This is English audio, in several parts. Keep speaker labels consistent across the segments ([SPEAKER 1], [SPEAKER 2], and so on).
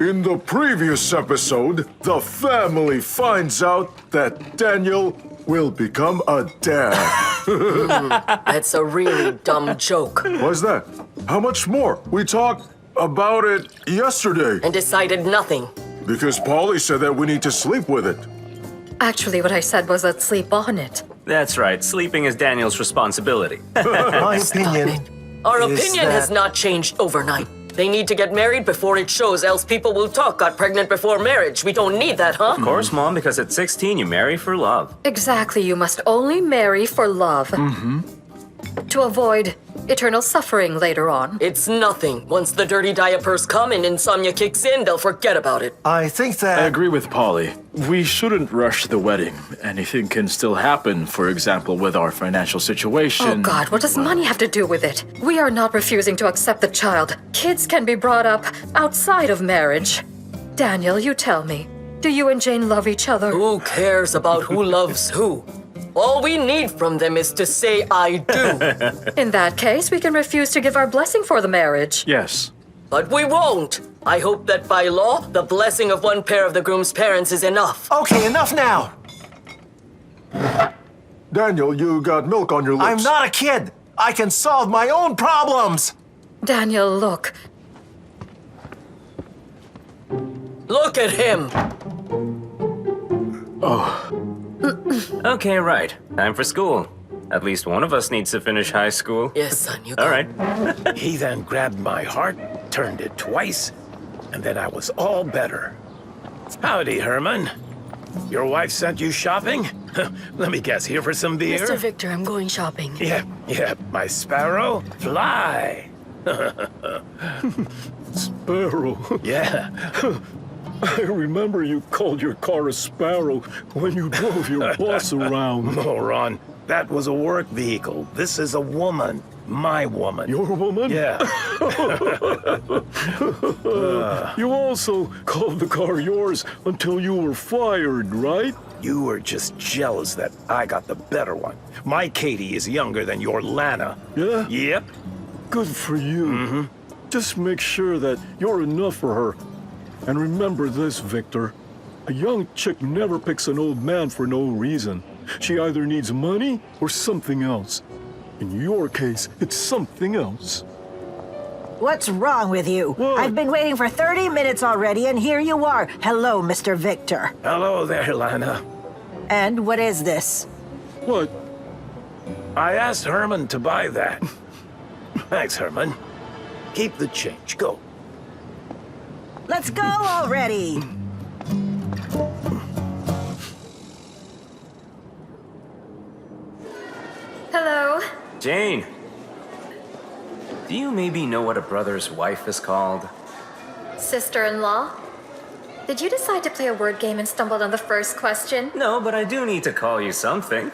[SPEAKER 1] In the previous episode, the family finds out that Daniel will become a dad.
[SPEAKER 2] That's a really dumb joke.
[SPEAKER 1] Why's that? How much more? We talked about it yesterday.
[SPEAKER 2] And decided nothing.
[SPEAKER 1] Because Polly said that we need to sleep with it.
[SPEAKER 3] Actually, what I said was let's sleep on it.
[SPEAKER 4] That's right. Sleeping is Daniel's responsibility.
[SPEAKER 5] My opinion
[SPEAKER 2] Our
[SPEAKER 5] is
[SPEAKER 2] opinion has
[SPEAKER 5] that-
[SPEAKER 2] not changed overnight. They need to get married before it shows, else people will talk got pregnant before marriage. We don't need that, huh?
[SPEAKER 4] Of course, Mom, because at 16 you marry for love.
[SPEAKER 3] Exactly, you must only marry for love. To avoid eternal suffering later on.
[SPEAKER 2] It's nothing. Once the dirty diapers come and insomnia kicks in, they'll forget about it.
[SPEAKER 5] I think that...
[SPEAKER 6] I agree with Polly. We shouldn't rush the wedding. Anything can still happen, for example, with our financial situation.
[SPEAKER 3] Oh God, what does money have to do with it? We are not refusing to accept the child. Kids can be brought up outside of marriage. Daniel, you tell me, do you and Jane love each other?
[SPEAKER 2] Who cares about who loves who? All we need from them is to say, I do.
[SPEAKER 3] In that case, we can refuse to give our blessing for the marriage.
[SPEAKER 6] Yes.
[SPEAKER 2] But we won't. I hope that by law, the blessing of one pair of the groom's parents is enough.
[SPEAKER 5] Okay, enough now!
[SPEAKER 1] Daniel, you got milk on your lips.
[SPEAKER 5] I'm not a kid! I can solve my own problems!
[SPEAKER 3] Daniel, look.
[SPEAKER 2] Look at him.
[SPEAKER 4] Okay, right. Time for school. At least one of us needs to finish high school.
[SPEAKER 2] Yes, son, you go.
[SPEAKER 4] All right.
[SPEAKER 7] He then grabbed my heart, turned it twice, and then I was all better. Howdy, Herman. Your wife sent you shopping? Let me guess, here for some beer?
[SPEAKER 8] Mr. Victor, I'm going shopping.
[SPEAKER 7] Yeah, my sparrow, fly.
[SPEAKER 9] Sparrow.
[SPEAKER 7] Yeah,
[SPEAKER 9] I remember you called your car a Sparrow when you drove your boss around.
[SPEAKER 7] moron. That was a work vehicle. This is a woman. My woman.
[SPEAKER 9] Your woman?
[SPEAKER 7] Yeah.
[SPEAKER 9] You also called the car yours until you were fired, right?
[SPEAKER 7] You were just jealous that I got the better one. My Katie is younger than your Lana.
[SPEAKER 9] Yeah?
[SPEAKER 7] Yep.
[SPEAKER 9] Good for you. Just make sure that you're enough for her. And remember this, Victor. A young chick never picks an old man for no reason. She either needs money or something else. In your case, it's something else.
[SPEAKER 10] What's wrong with you?
[SPEAKER 9] What?
[SPEAKER 10] I've been waiting for 30 minutes already, and here you are. Hello, Mr. Victor.
[SPEAKER 7] Hello there, Lana.
[SPEAKER 10] And what is this?
[SPEAKER 9] What?
[SPEAKER 7] I asked Herman to buy that. Thanks, Herman. Keep the change. Go.
[SPEAKER 10] Let's go already!
[SPEAKER 3] Hello?
[SPEAKER 4] Jane. Do you maybe know what a brother's wife is called?
[SPEAKER 3] Sister-in-law? Did you decide to play a word game and stumbled on the first question?
[SPEAKER 4] No, but I do need to call you something.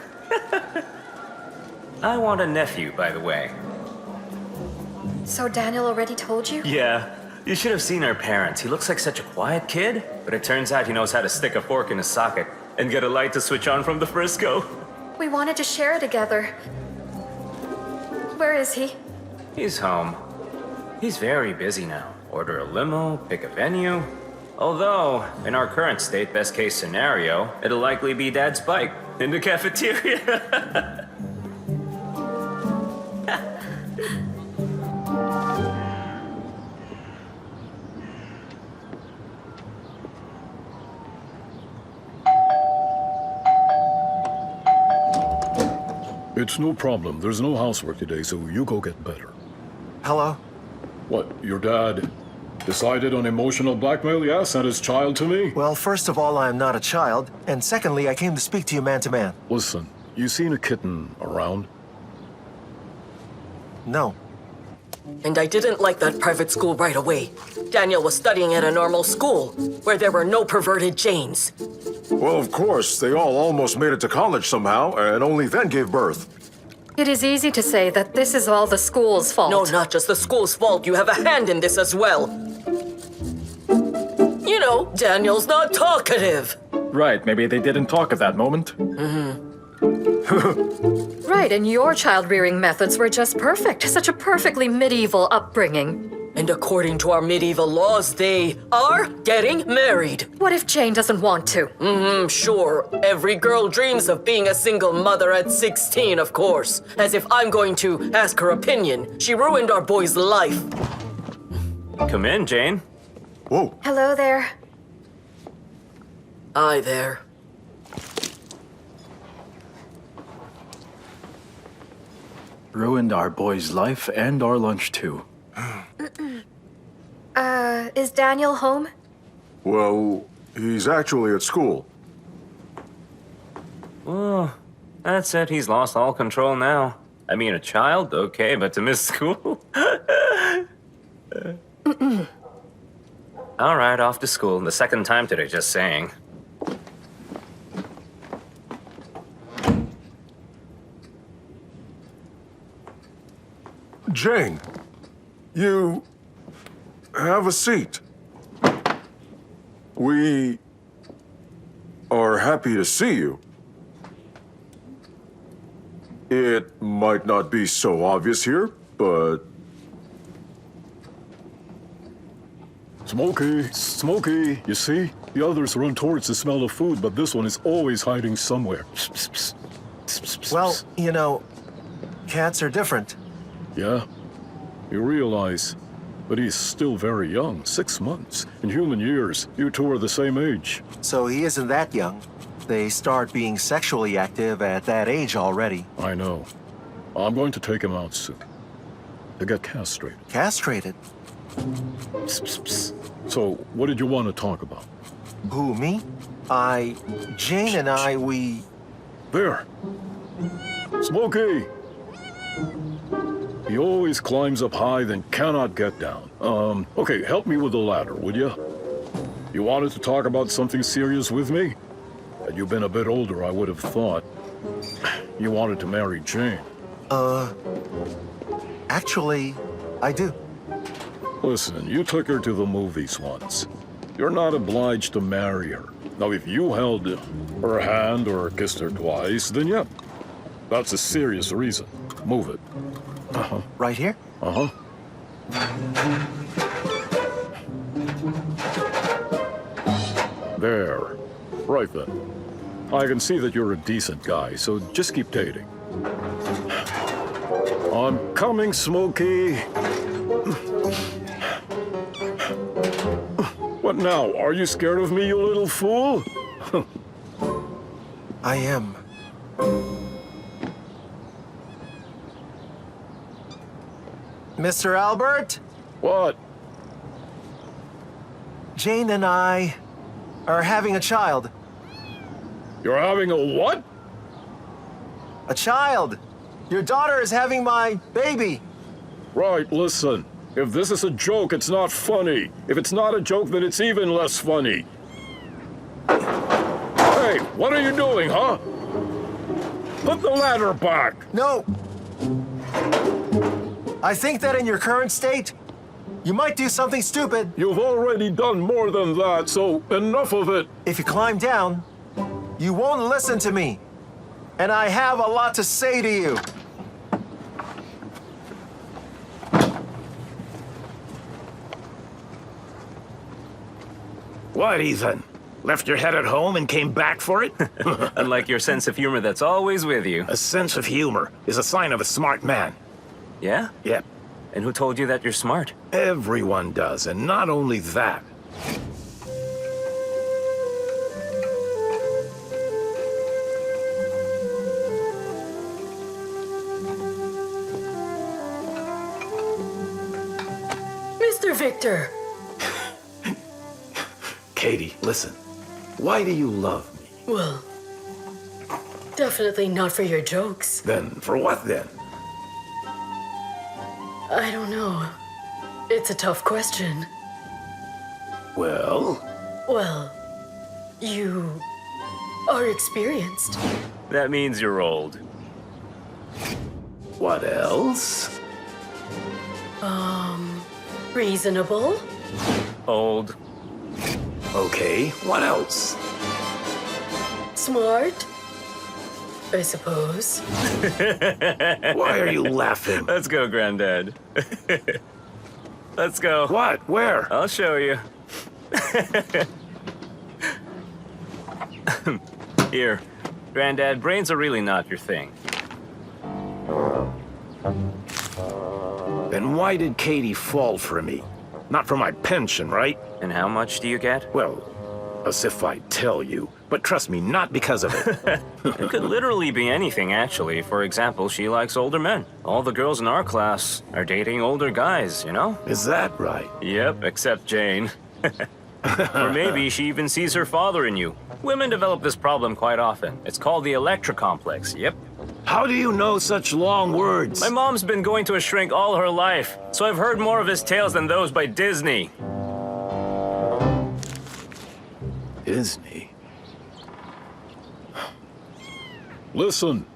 [SPEAKER 4] I want a nephew, by the way.
[SPEAKER 3] So Daniel already told you?
[SPEAKER 4] Yeah. You should have seen our parents. He looks like such a quiet kid, but it turns out he knows how to stick a fork in a socket and get a light to switch on from the first go.
[SPEAKER 3] We wanted to share together. Where is he?
[SPEAKER 4] He's home. He's very busy now. Order a limo, pick a venue. Although, in our current state, best case scenario, it'll likely be Dad's bike in the cafeteria.
[SPEAKER 9] It's no problem. There's no housework today, so you go get better.
[SPEAKER 5] Hello?
[SPEAKER 9] What, your dad decided on emotional blackmail? Yeah, sent his child to me?
[SPEAKER 5] Well, first of all, I am not a child. And secondly, I came to speak to you man to man.
[SPEAKER 9] Listen, you seen a kitten around?
[SPEAKER 5] No.
[SPEAKER 2] And I didn't like that private school right away. Daniel was studying at a normal school, where there were no perverted Janes.
[SPEAKER 1] Well, of course, they all almost made it to college somehow, and only then gave birth.
[SPEAKER 3] It is easy to say that this is all the school's fault.
[SPEAKER 2] No, not just the school's fault. You have a hand in this as well. You know, Daniel's not talkative.
[SPEAKER 6] Right, maybe they didn't talk at that moment.
[SPEAKER 3] Right, and your child-rearing methods were just perfect. Such a perfectly medieval upbringing.
[SPEAKER 2] And according to our medieval laws, they are getting married.
[SPEAKER 3] What if Jane doesn't want to?
[SPEAKER 2] Sure, every girl dreams of being a single mother at 16, of course. As if I'm going to ask her opinion. She ruined our boy's life.
[SPEAKER 4] Come in, Jane.
[SPEAKER 1] Whoa.
[SPEAKER 3] Hello there.
[SPEAKER 2] Hi there.
[SPEAKER 6] Ruined our boy's life and our lunch, too.
[SPEAKER 3] Is Daniel home?
[SPEAKER 1] Well, he's actually at school.
[SPEAKER 4] Oh, that's it. He's lost all control now. I mean, a child, okay, but to miss school? All right, off to school. The second time today, just saying.
[SPEAKER 1] Jane, you have a seat. We are happy to see you. It might not be so obvious here, but
[SPEAKER 9] Smokey, you see? The others run towards the smell of food, but this one is always hiding somewhere.
[SPEAKER 5] Well, you know, cats are different.
[SPEAKER 9] Yeah, you realize. But he's still very young, 6 months. In human years, you two are the same age.
[SPEAKER 5] So he isn't that young. They start being sexually active at that age already.
[SPEAKER 9] I know. I'm going to take him out soon. To get castrated.
[SPEAKER 5] Castrated?
[SPEAKER 9] So, what did you want to talk about?
[SPEAKER 5] Who, me? Jane and I, we...
[SPEAKER 9] There. Smokey! He always climbs up high, then cannot get down. Okay, help me with the ladder, would you? You wanted to talk about something serious with me? Had you been a bit older, I would have thought. You wanted to marry Jane.
[SPEAKER 5] Actually, I do.
[SPEAKER 9] Listen, you took her to the movies once. You're not obliged to marry her. Now, if you held her hand or kissed her twice, then yeah. That's a serious reason. Move it.
[SPEAKER 5] Right here?
[SPEAKER 9] There. Right then. I can see that you're a decent guy, so just keep dating. I'm coming, Smokey. What now? Are you scared of me, you little fool?
[SPEAKER 5] I am. Mr. Albert?
[SPEAKER 9] What?
[SPEAKER 5] Jane and I are having a child.
[SPEAKER 9] You're having a what?
[SPEAKER 5] A child. Your daughter is having my baby.
[SPEAKER 9] Right, listen. If this is a joke, it's not funny. If it's not a joke, then it's even less funny. Hey, what are you doing, huh? Put the ladder back.
[SPEAKER 5] No. I think that in your current state, you might do something stupid.
[SPEAKER 9] You've already done more than that, so enough of it.
[SPEAKER 5] If you climb down, you won't listen to me. And I have a lot to say to you.
[SPEAKER 7] What, Ethan? Left your head at home and came back for it?
[SPEAKER 4] Unlike your sense of humor that's always with you.
[SPEAKER 7] A sense of humor is a sign of a smart man.
[SPEAKER 4] Yeah?
[SPEAKER 7] Yep,
[SPEAKER 4] And who told you that you're smart?
[SPEAKER 7] everyone does, and not only that.
[SPEAKER 2] Mr. Victor!
[SPEAKER 7] Katie, listen. Why do you love me?
[SPEAKER 2] Well, definitely not for your jokes.
[SPEAKER 7] Then, for what then?
[SPEAKER 2] I don't know. It's a tough question.
[SPEAKER 7] Well,
[SPEAKER 2] Well, you are experienced.
[SPEAKER 4] That means you're old.
[SPEAKER 7] what else?
[SPEAKER 2] Reasonable.
[SPEAKER 4] Old.
[SPEAKER 7] Okay, what else?
[SPEAKER 2] Smart. I suppose.
[SPEAKER 7] Why are you laughing?
[SPEAKER 4] Let's go, Granddad. Let's go.
[SPEAKER 7] What? Where?
[SPEAKER 4] I'll show you. Here. Granddad, brains are really not your thing.
[SPEAKER 7] Then why did Katie fall for me? Not for my pension, right?
[SPEAKER 4] And how much do you get?
[SPEAKER 7] Well, as if I tell you. But trust me, not because of it.
[SPEAKER 4] It could literally be anything, actually. For example, she likes older men. All the girls in our class are dating older guys, you know?
[SPEAKER 7] Is that right?
[SPEAKER 4] Yep, except Jane. Or maybe she even sees her father in you. Women develop this problem quite often. It's called the Electra complex, yep.
[SPEAKER 7] How do you know such long words?
[SPEAKER 4] My mom's been going to a shrink all her life, so I've heard more of his tales than those by Disney.
[SPEAKER 7] Disney?
[SPEAKER 9] Listen.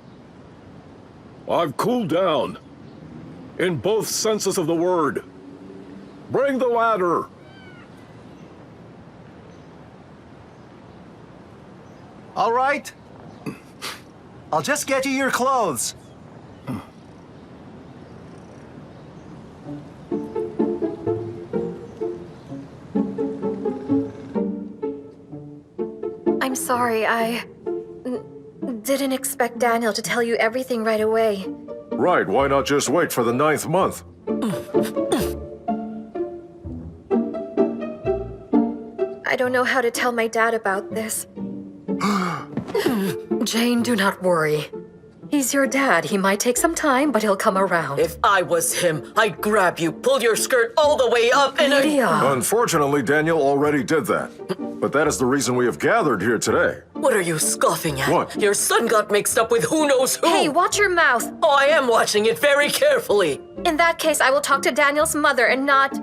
[SPEAKER 9] I've cooled down. In both senses of the word. Bring the ladder.
[SPEAKER 5] All right. I'll just get you your clothes.
[SPEAKER 3] I'm sorry, didn't expect Daniel to tell you everything right away.
[SPEAKER 1] Right, why not just wait for the 9th month?
[SPEAKER 3] I don't know how to tell my dad about this. Jane, do not worry. He's your dad. He might take some time, but he'll come around.
[SPEAKER 2] If I was him, I'd grab you, pull your skirt all the way up, and
[SPEAKER 3] Lydia.
[SPEAKER 1] Unfortunately, Daniel already did that. But that is the reason we have gathered here today.
[SPEAKER 2] What are you scoffing at?
[SPEAKER 1] What?
[SPEAKER 2] Your son got mixed up with who knows who.
[SPEAKER 3] Hey, watch your mouth.
[SPEAKER 2] Oh, I am watching it very carefully.
[SPEAKER 3] In that case, I will talk to Daniel's mother and not,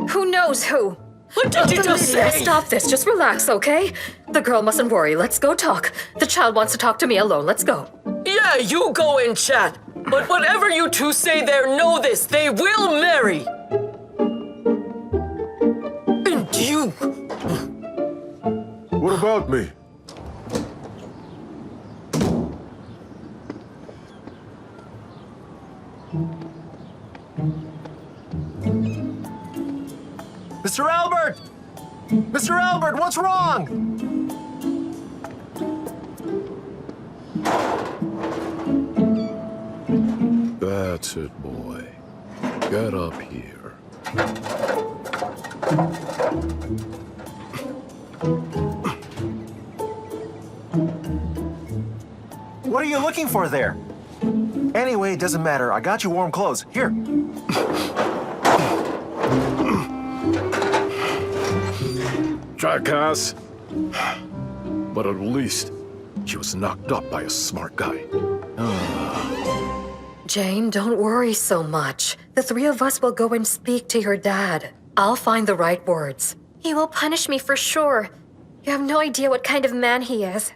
[SPEAKER 3] who knows who.
[SPEAKER 2] What did you just
[SPEAKER 3] Lydia,
[SPEAKER 2] say?
[SPEAKER 3] stop this. Just relax, okay? The girl mustn't worry. Let's go talk. The child wants to talk to me alone. Let's go.
[SPEAKER 2] Yeah, you go and chat. But whatever you two say there, know this. They will marry. And you.
[SPEAKER 1] What about me?
[SPEAKER 5] Mr. Albert! Mr. Albert, what's wrong?
[SPEAKER 9] That's it, boy. Get up here.
[SPEAKER 5] What are you looking for there? Anyway, it doesn't matter. I got you warm clothes. Here.
[SPEAKER 9] Jackass. But at least she was knocked up by a smart guy.
[SPEAKER 3] Jane, don't worry so much. The three of us will go and speak to your dad. I'll find the right words. He will punish me for sure. You have no idea what kind of man he is.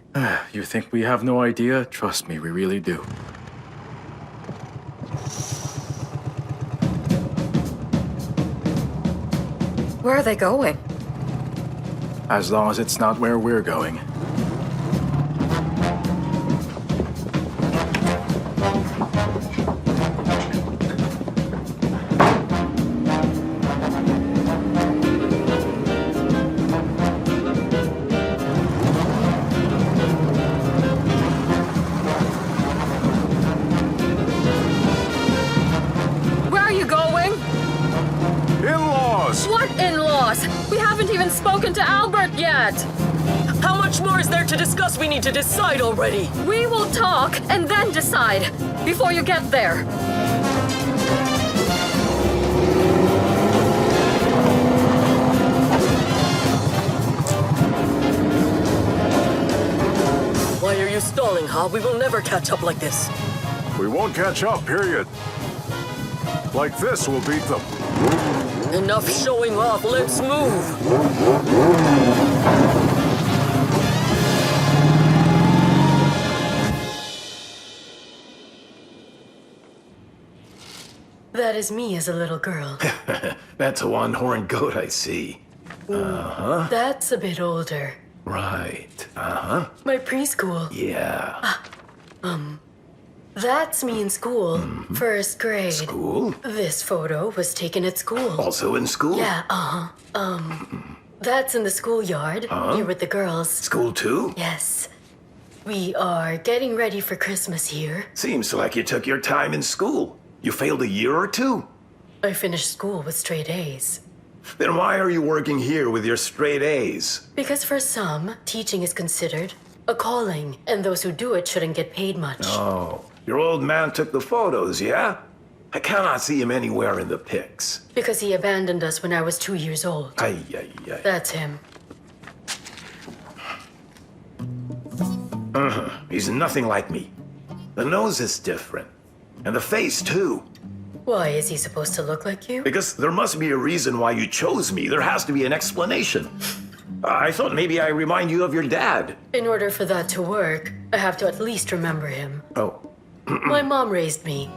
[SPEAKER 6] You think we have no idea? Trust me, we really do.
[SPEAKER 3] Where are they going?
[SPEAKER 6] As long as it's not where we're going.
[SPEAKER 3] Where are you going?
[SPEAKER 1] In-laws!
[SPEAKER 3] What in-laws? We haven't even spoken to Albert yet.
[SPEAKER 2] How much more is there to discuss? We need to decide already.
[SPEAKER 3] We will talk and then decide before you get there.
[SPEAKER 2] Why are you stalling, huh? We will never catch up like this.
[SPEAKER 1] We won't catch up, period. Like this, we'll beat them.
[SPEAKER 2] Enough showing off. Let's move. That is me as a little girl.
[SPEAKER 7] That's a one-horned goat I see.
[SPEAKER 2] That's a bit older.
[SPEAKER 7] Right. Uh-huh.
[SPEAKER 2] My preschool.
[SPEAKER 7] Yeah.
[SPEAKER 2] That's me in school. First grade.
[SPEAKER 7] School?
[SPEAKER 2] This photo was taken at school.
[SPEAKER 7] Also in school?
[SPEAKER 2] Yeah, that's in the schoolyard. Here with the girls.
[SPEAKER 7] School too?
[SPEAKER 2] Yes. We are getting ready for Christmas here.
[SPEAKER 7] Seems like you took your time in school. You failed a year or two?
[SPEAKER 2] I finished school with straight A's.
[SPEAKER 7] Then why are you working here with your straight A's?
[SPEAKER 2] Because for some, teaching is considered a calling, and those who do it shouldn't get paid much.
[SPEAKER 7] Oh, your old man took the photos, yeah? I cannot see him anywhere in the pics.
[SPEAKER 2] Because he abandoned us when I was 2 years old.
[SPEAKER 7] Ay, ay, ay.
[SPEAKER 2] That's him.
[SPEAKER 7] He's nothing like me. The nose is different. And the face, too.
[SPEAKER 2] Why, is he supposed to look like you?
[SPEAKER 7] Because there must be a reason why you chose me. There has to be an explanation. I thought maybe I remind you of your dad.
[SPEAKER 2] In order for that to work, I have to at least remember him.
[SPEAKER 7] Oh.
[SPEAKER 2] My mom raised me.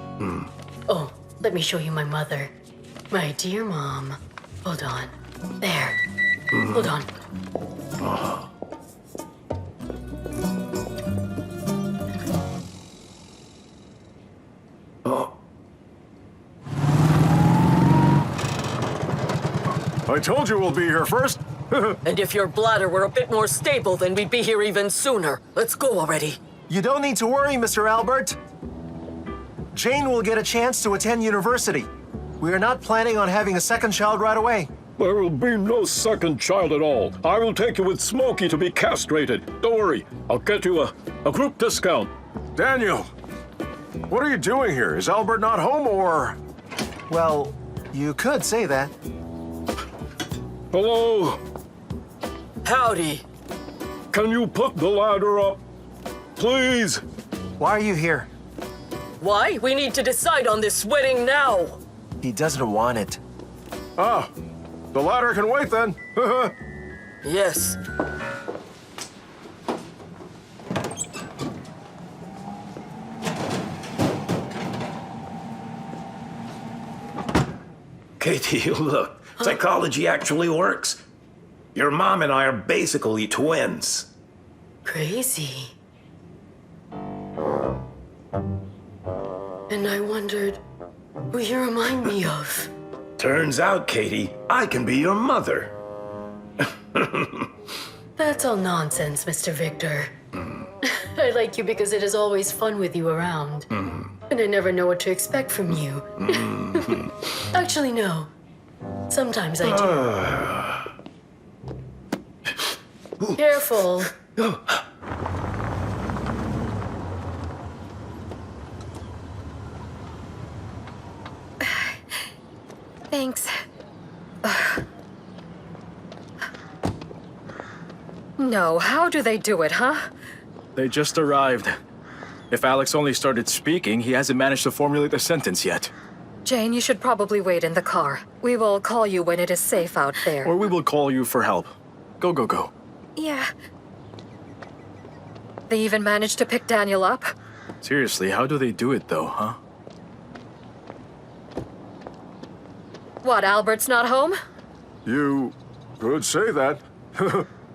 [SPEAKER 2] Oh, let me show you my mother. My dear mom. Hold on. There. Hold on.
[SPEAKER 1] I told you we'll be here first.
[SPEAKER 2] And if your bladder were a bit more stable, then we'd be here even sooner. Let's go already.
[SPEAKER 5] You don't need to worry, Mr. Albert. Jane will get a chance to attend university. We are not planning on having a second child right away.
[SPEAKER 9] There will be no second child at all. I will take you with Smokey to be castrated. Don't worry, I'll get you a group discount.
[SPEAKER 1] Daniel, what are you doing here? Is Albert not home or?
[SPEAKER 5] Well, you could say that.
[SPEAKER 9] Hello?
[SPEAKER 2] Howdy.
[SPEAKER 9] Can you put the ladder up? Please?
[SPEAKER 5] Why are you here?
[SPEAKER 2] Why? We need to decide on this wedding now.
[SPEAKER 5] He doesn't want it.
[SPEAKER 1] Ah, the ladder can wait then.
[SPEAKER 2] Yes.
[SPEAKER 7] Katie, look. Psychology actually works. Your mom and I are basically twins.
[SPEAKER 2] Crazy. And I wondered who you remind me of.
[SPEAKER 7] Turns out, Katie, I can be your mother.
[SPEAKER 2] That's all nonsense, Mr. Victor. I like you because it is always fun with you around. And I never know what to expect from you. Actually, no. Sometimes I do. Careful.
[SPEAKER 3] Thanks. No, how do they do it, huh?
[SPEAKER 6] They just arrived. If Alex only started speaking, he hasn't managed to formulate a sentence yet.
[SPEAKER 3] Jane, you should probably wait in the car. We will call you when it is safe out there.
[SPEAKER 6] Or we will call you for help. Go, go, go.
[SPEAKER 3] Yeah. They even managed to pick Daniel up?
[SPEAKER 6] Seriously, how do they do it though, huh?
[SPEAKER 3] What, Albert's not home?
[SPEAKER 1] You could say that.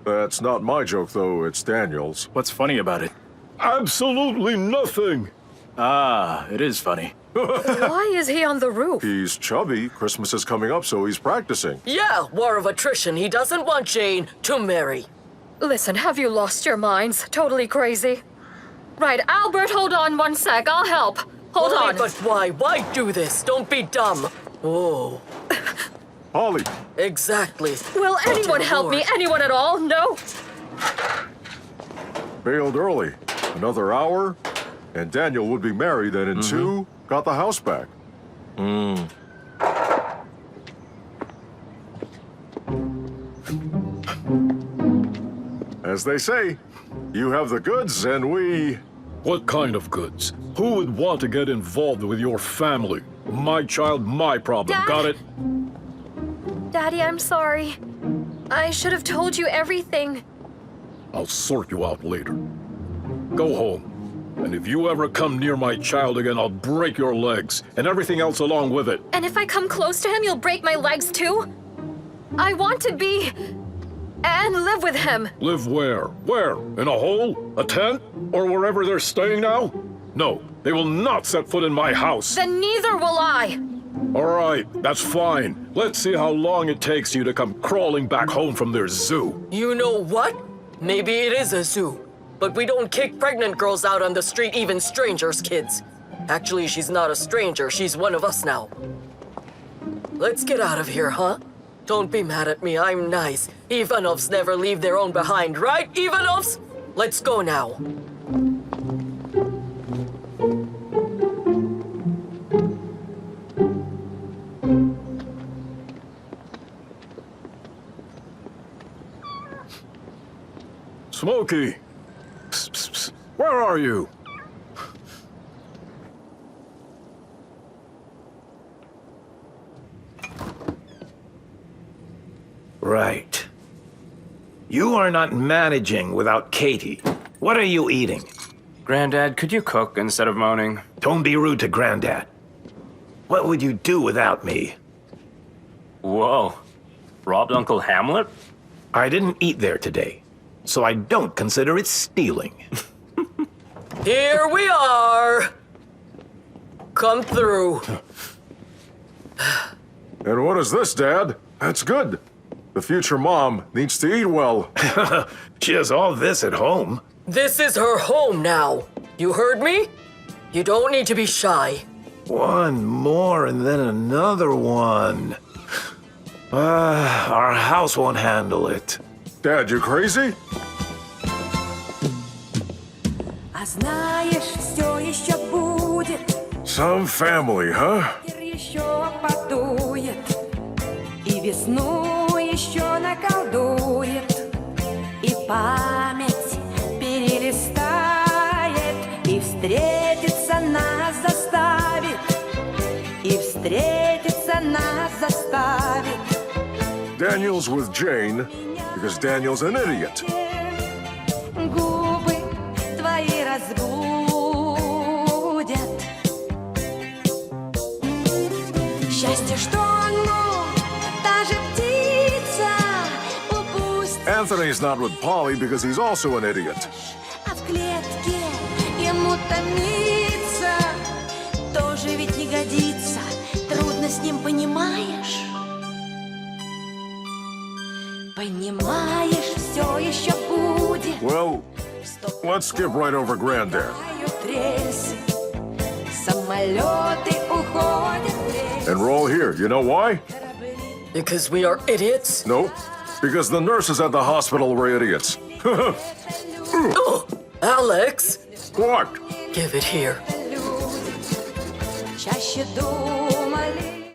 [SPEAKER 1] That's not my joke, though. It's Daniel's.
[SPEAKER 6] What's funny about it?
[SPEAKER 9] Absolutely nothing.
[SPEAKER 6] Ah, it is funny.
[SPEAKER 3] Why is he on the roof?
[SPEAKER 1] He's chubby. Christmas is coming up, so he's practicing.
[SPEAKER 2] Yeah, war of attrition. He doesn't want Jane to marry.
[SPEAKER 3] Listen, have you lost your minds? Totally crazy. Right, Albert, hold on one sec. I'll help. Hold
[SPEAKER 2] Why,
[SPEAKER 3] on.
[SPEAKER 2] but why? Why do this? Don't be dumb. Oh,
[SPEAKER 1] Holly,
[SPEAKER 2] exactly.
[SPEAKER 3] Will anyone
[SPEAKER 2] dear
[SPEAKER 3] help me?
[SPEAKER 2] Lord.
[SPEAKER 3] Anyone at all? No?
[SPEAKER 1] bailed early. Another hour, and Daniel would be married, and in 2, got the house back. As they say, you have the goods, and we...
[SPEAKER 9] What kind of goods? Who would want to get involved with your family? My child, my problem.
[SPEAKER 3] Dad?
[SPEAKER 9] Got it?
[SPEAKER 3] Daddy, I'm sorry. I should have told you everything.
[SPEAKER 9] I'll sort you out later. Go home. And if you ever come near my child again, I'll break your legs and everything else along with it.
[SPEAKER 3] And if I come close to him, you'll break my legs too? I want to be... and live with him.
[SPEAKER 9] Live where? Where? In a hole? A tent? Or wherever they're staying now? No, they will not set foot in my house.
[SPEAKER 3] Then neither will I!
[SPEAKER 9] All right, that's fine. Let's see how long it takes you to come crawling back home from their zoo.
[SPEAKER 8] You know what? Maybe it is a zoo. But we don't kick pregnant girls out on the street, even strangers' kids. Actually, she's not a stranger. She's one of us now. Let's get out of here, huh? Don't be mad at me. I'm nice. Ivanovs never leave their own behind, right, Ivanovs? Let's go now.
[SPEAKER 9] Smokey! Psst, psst, psst. Where are you?
[SPEAKER 7] Right. You are not managing without Katie. What are you eating?
[SPEAKER 4] Granddad, could you cook instead of moaning?
[SPEAKER 7] Don't be rude to Granddad. What would you do without me?
[SPEAKER 4] Whoa. Robbed Uncle Hamlet?
[SPEAKER 7] I didn't eat there today, so I don't consider it stealing.
[SPEAKER 8] Here we are. Come through.
[SPEAKER 1] And what is this, Dad? That's good. The future mom needs to eat well.
[SPEAKER 7] She has all this at home.
[SPEAKER 8] This is her home now. You heard me? You don't need to be shy.
[SPEAKER 7] One more and then another one. Our house won't handle it.
[SPEAKER 1] Dad, you crazy?
[SPEAKER 11] А знаешь, все еще будет,
[SPEAKER 1] Some family, huh?
[SPEAKER 11] еще подует, и весну еще наколдует, и память перелистает, и встретиться нас заставит, и встретиться нас заставит.
[SPEAKER 1] Daniel's with Jane because Daniel's an idiot.
[SPEAKER 11] Губы твои разбудят. Счастье, что оно, та же птица упустит.
[SPEAKER 1] Anthony's not with Polly because he's also an idiot.
[SPEAKER 11] А в клетке ему томиться тоже ведь не годится. Трудно с ним, понимаешь? Понимаешь, все еще будет.
[SPEAKER 1] Well, let's skip right over Granddad.
[SPEAKER 11] Рельсы, самолеты уходят в рельсы.
[SPEAKER 1] And roll here. You know why?
[SPEAKER 8] Because we are idiots?
[SPEAKER 1] Nope. Because the nurses at the hospital were idiots.
[SPEAKER 8] Oh, Alex,
[SPEAKER 1] What?
[SPEAKER 8] give it here.
[SPEAKER 11] Чаще дух